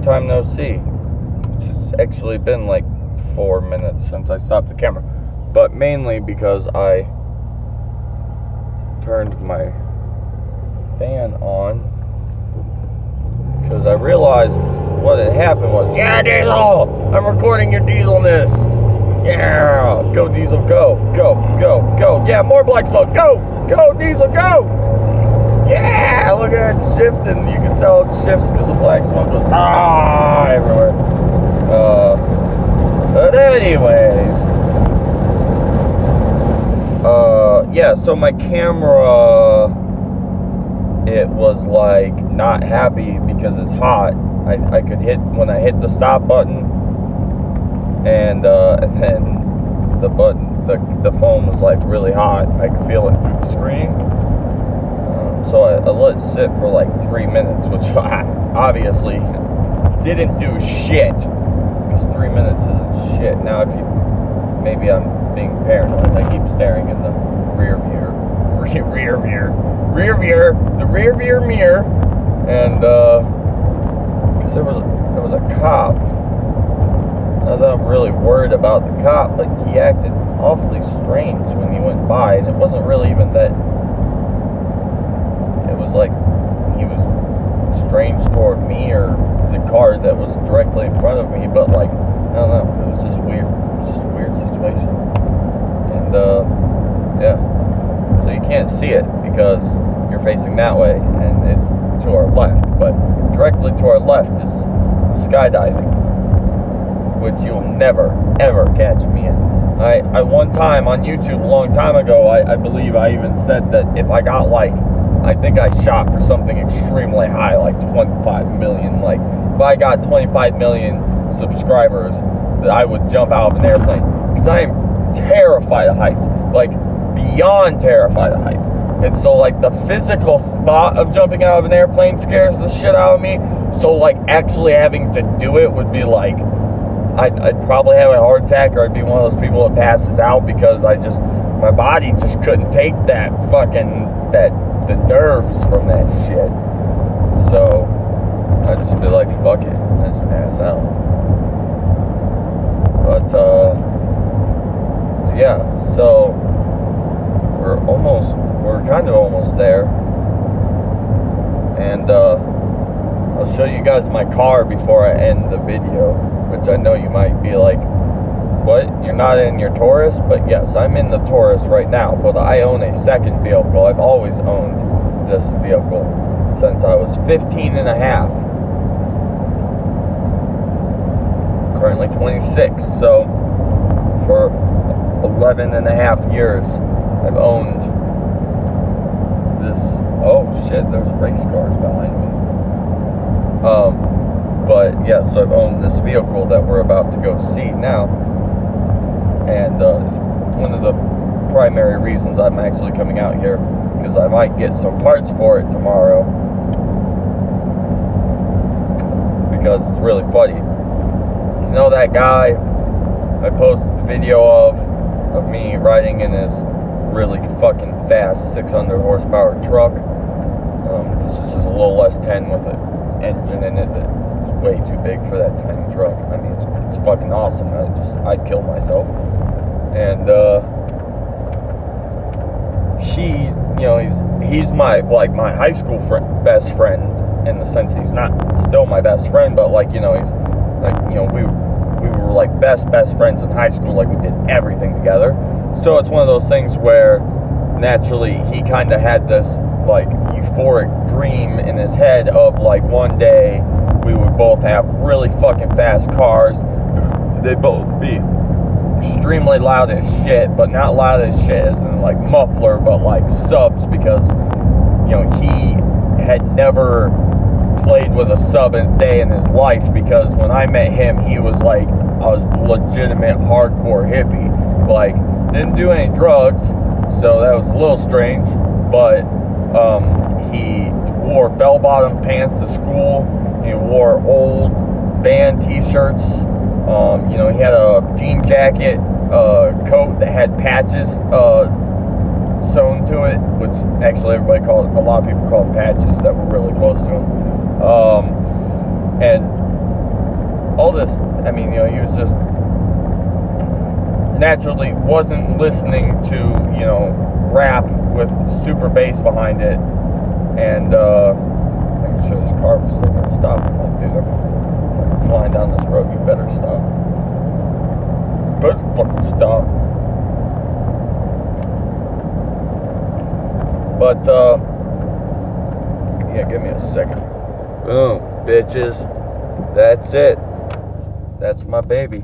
long time no see. It's actually been like 4 minutes since I stopped the camera. But mainly because I turned my fan on. Because I realized what had happened was, yeah, Diesel! I'm recording your Dieselness! Yeah! Go, Diesel, go! Go, go, go! Yeah, more black smoke! Go! Go, Diesel, go! Yeah! Look at it shifting. You can tell it shifts because the black smoke goes everywhere. But anyways, yeah, so my camera, it was like not happy because it's hot. I could hit, when I hit the stop button, and then the button, the phone was like really hot. I could feel it through the screen. So I let it sit for like 3 minutes, which I obviously didn't do shit, because 3 minutes isn't shit. Now, if you, maybe I'm being paranoid, I keep staring in the rear view mirror, and because there was a cop. Not that I'm really worried about the cop, but he acted awfully strange when he went by, and it wasn't really even that. It was like he was strange toward me or the car that was directly in front of me, but like, I don't know, it was just weird. It was just a weird situation. And yeah, so you can't see it because you're facing that way and it's to our left, but directly to our left is skydiving, which you'll never ever catch me in. I one time on YouTube a long time ago, I believe I even said that if I got like, I think I shot for something extremely high, like 25 million. Like, if I got 25 million subscribers, that I would jump out of an airplane. Because I am terrified of heights. Like, beyond terrified of heights. And so, like, the physical thought of jumping out of an airplane scares the shit out of me. So, like, actually having to do it would be like, I'd probably have a heart attack, or I'd be one of those people that passes out, because my body just couldn't take that fucking, the nerves from that shit. So I'd just be like, fuck it, I just pass out. But yeah, so we're kind of almost there, and I'll show you guys my car before I end the video, which I know you might be like, what? You're not in your Taurus? But yes, I'm in the Taurus right now, but I own a second vehicle. I've always owned this vehicle since I was 15 and a half. Currently 26, so for 11 and a half years I've owned this. Oh shit, there's race cars behind me. But yeah, so I've owned this vehicle that we're about to go see now. And one of the primary reasons I'm actually coming out here, because I might get some parts for it tomorrow, because it's really funny. You know that guy I posted the video of me riding in his really fucking fast 600 horsepower truck? This is just a little less 10 with an engine in it that's way too big for that tiny truck. I mean, it's fucking awesome. I'd kill myself. And he, you know, he's my high school best friend, in the sense he's not still my best friend, but like, you know, he's like, you know, we were like best friends in high school. Like, we did everything together. So it's one of those things where naturally he kind of had this like euphoric dream in his head of like, one day we would both have really fucking fast cars. They'd both be extremely loud as shit, but not loud as shit as in like muffler, but like subs, because, you know, he had never played with a sub a day in his life, because when I met him, he was like a legitimate hardcore hippie. Like, didn't do any drugs, so that was a little strange, but he wore bell-bottom pants to school. He wore old band t-shirts. You know, he had a jean jacket, coat that had patches sewn to it, which actually a lot of people call them patches, that were really close to him. And this, I mean, you know, he was just naturally wasn't listening to, you know, rap with super bass behind it. And making sure this car was still gonna stop. I'm like, dude, I'm flying down this road, you better stop. Better fucking stop. But yeah, give me a second. Boom, bitches. That's it. That's my baby.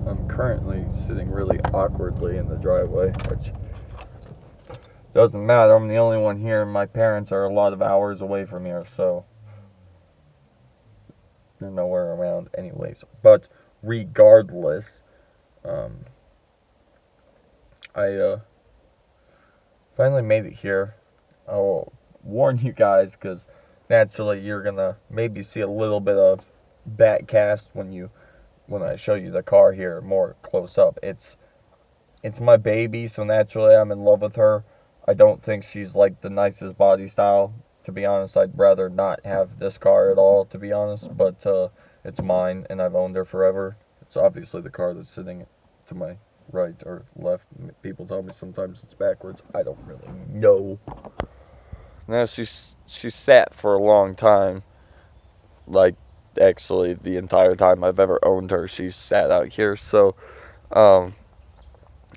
I'm currently sitting really awkwardly in the driveway, which doesn't matter. I'm the only one here, and my parents are a lot of hours away from here, so they're nowhere around anyways. But regardless, I finally made it here. I will warn you guys, because naturally you're gonna maybe see a little bit of backcast when I show you the car here more close up. It's my baby, so naturally I'm in love with her. I don't think she's like the nicest body style. To be honest, I'd rather not have this car at all, to be honest, but it's mine and I've owned her forever. It's obviously the car that's sitting to my right or left. People tell me sometimes it's backwards. I don't really know. Now she sat for a long time, like actually the entire time I've ever owned her, she's sat out here. So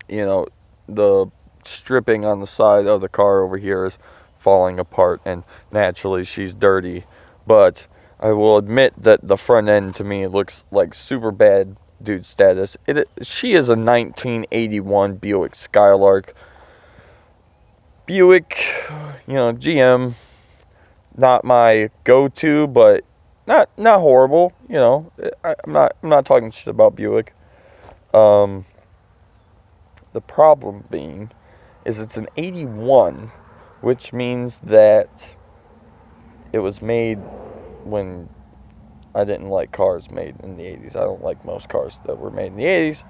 you know, the stripping on the side of the car over here is falling apart, and naturally she's dirty. But I will admit that the front end to me looks like super bad dude status. She is a 1981 Buick Skylark. Buick, you know, GM, not my go-to, but not horrible. You know, I'm not talking shit about Buick. The problem being is it's an 81, which means that it was made when I didn't like cars made in the 80s. I don't like most cars that were made in the 80s.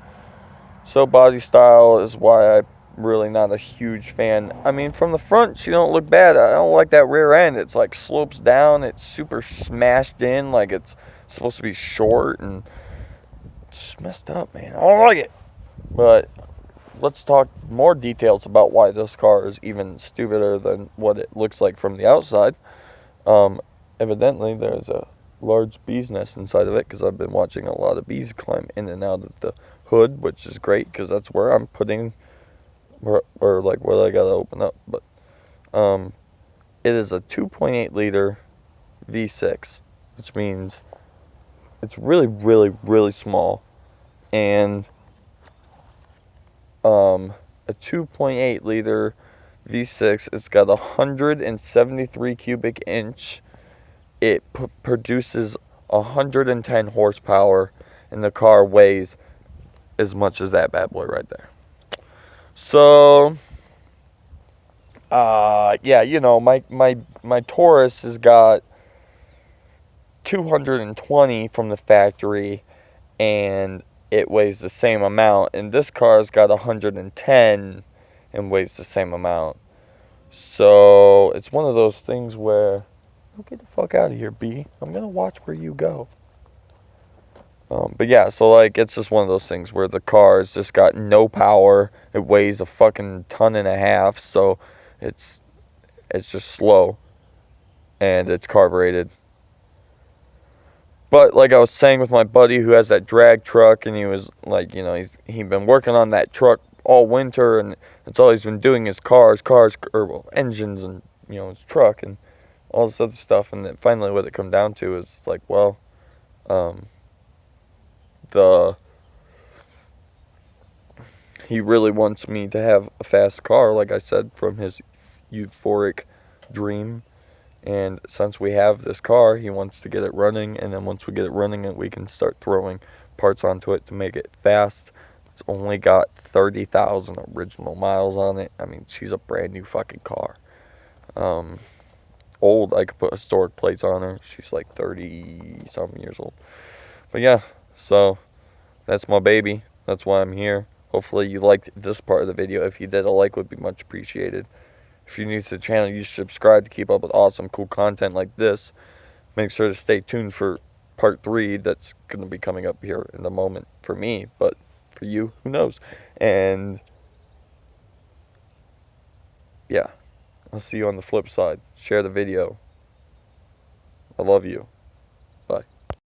So body style is why I'm really not a huge fan. I mean, from the front, she don't look bad. I don't like that rear end. It's like slopes down. It's super smashed in, like it's supposed to be short, and it's just messed up, man. I don't like it. But let's talk more details about why this car is even stupider than what it looks like from the outside. Evidently, there's a large bee's nest inside of it, because I've been watching a lot of bees climb in and out of the hood, which is great, because that's where I'm putting, or like what I gotta open up. But it is a 2.8 liter V6, which means it's really, really, really small. And a 2.8 liter V6, it's got 173 cubic inch. It produces 110 horsepower, and the car weighs as much as that bad boy right there. So yeah, you know, my Taurus has got 220 from the factory, and it weighs the same amount, and this car's got 110 and weighs the same amount. So it's one of those things where, oh, get the fuck out of here, B. I'm gonna watch where you go. But yeah, so like, it's just one of those things where the car's just got no power. It weighs a fucking ton and a half, so it's just slow, and it's carbureted. But like I was saying with my buddy who has that drag truck, and he was like, you know, he'd been working on that truck all winter, and that's all he's been doing is engines, and, you know, his truck and all this other stuff. And then finally what it come down to is like, well, he really wants me to have a fast car, like I said, from his euphoric dream. And since we have this car, he wants to get it running, and then once we get it running, we can start throwing parts onto it to make it fast. It's only got 30,000 original miles on it. I mean, she's a brand new fucking car. Old, I could put historic plates on her. She's like 30-something years old. But yeah, so that's my baby. That's why I'm here. Hopefully you liked this part of the video. If you did, a like would be much appreciated. If you're new to the channel, you should subscribe to keep up with awesome, cool content like this. Make sure to stay tuned for part 3 that's going to be coming up here in a moment for me, but for you, who knows? And yeah, I'll see you on the flip side. Share the video. I love you.